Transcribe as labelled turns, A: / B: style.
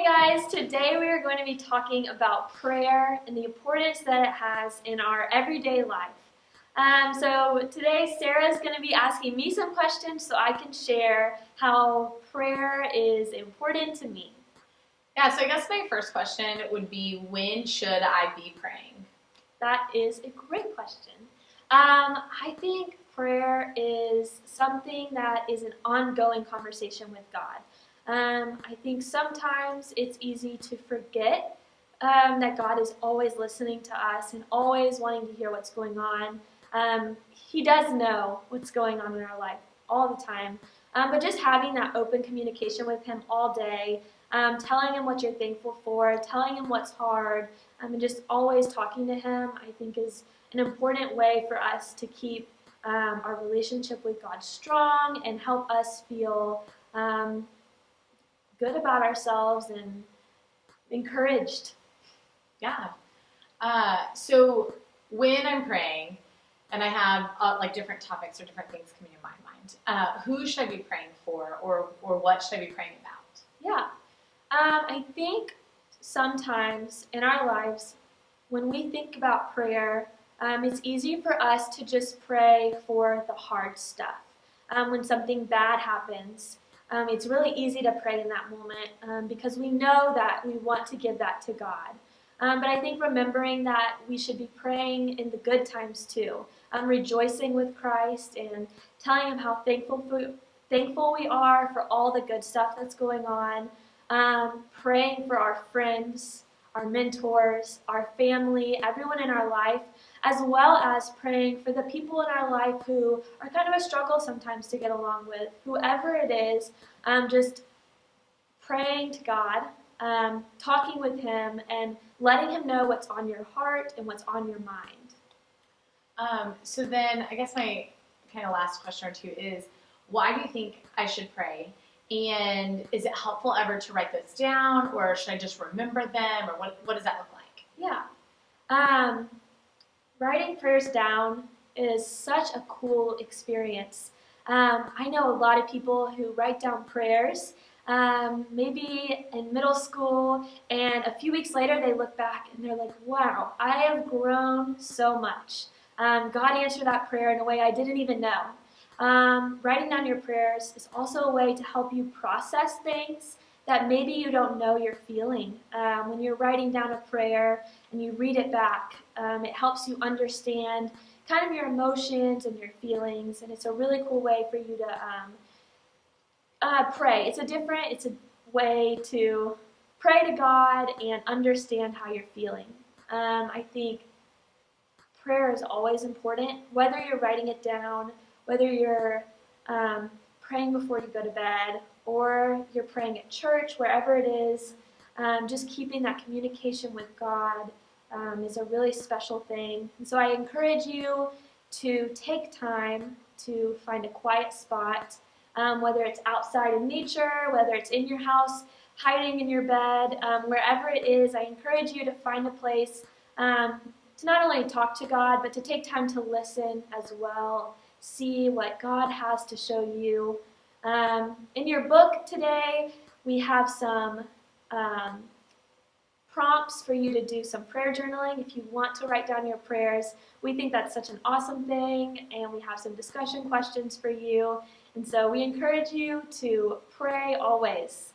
A: Hey guys, today we are going to be talking about prayer and the importance that it has in our everyday life. So today Sarah is going to be asking me some questions so I can share how prayer is important to me.
B: Yeah, so I guess my first question would be, when should I be praying?
A: That is a great question. I think prayer is something that is an ongoing conversation with God. I think sometimes it's easy to forget that God is always listening to us and always wanting to hear what's going on. He does know what's going on in our life all the time. But just having that open communication with Him all day, telling Him what you're thankful for, telling Him what's hard, and just always talking to Him, I think is an important way for us to keep our relationship with God strong and help us feel good about ourselves and encouraged.
B: Yeah. So when I'm praying and I have like different topics or different things coming in my mind, who should I be praying for, or what should I be praying about?
A: Yeah. I think sometimes in our lives, when we think about prayer, it's easy for us to just pray for the hard stuff. When something bad happens, it's really easy to pray in that moment because we know that we want to give that to God. But I think remembering that we should be praying in the good times too, rejoicing with Christ and telling Him how thankful we are for all the good stuff that's going on, praying for our friends, our mentors, our family, everyone in our life, as well as praying for the people in our life who are kind of a struggle sometimes to get along with. Whoever it is, just praying to God, talking with Him, and letting Him know what's on your heart and what's on your mind.
B: So then I guess my kind of last question or two is, why do you think I should pray? And is it helpful ever to write those down, or should I just remember them, or what does that look like?
A: Yeah. Writing prayers down is such a cool experience. I know a lot of people who write down prayers, maybe in middle school, and a few weeks later they look back and they're like, wow, I have grown so much. God answered that prayer in a way I didn't even know. Writing down your prayers is also a way to help you process things that maybe you don't know you're feeling. When you're writing down a prayer and you read it back, it helps you understand kind of your emotions and your feelings, and it's a really cool way for you to pray. It's a way to pray to God and understand how you're feeling. I think prayer is always important, whether you're writing it down, whether you're praying before you go to bed, or you're praying at church, wherever it is. Just keeping that communication with God is a really special thing. And so I encourage you to take time to find a quiet spot, whether it's outside in nature, whether it's in your house, hiding in your bed, wherever it is. I encourage you to find a place to not only talk to God, but to take time to listen as well, see what God has to show you. In your book today, we have some prompts for you to do some prayer journaling if you want to write down your prayers. We think that's such an awesome thing, and we have some discussion questions for you. And so we encourage you to pray always.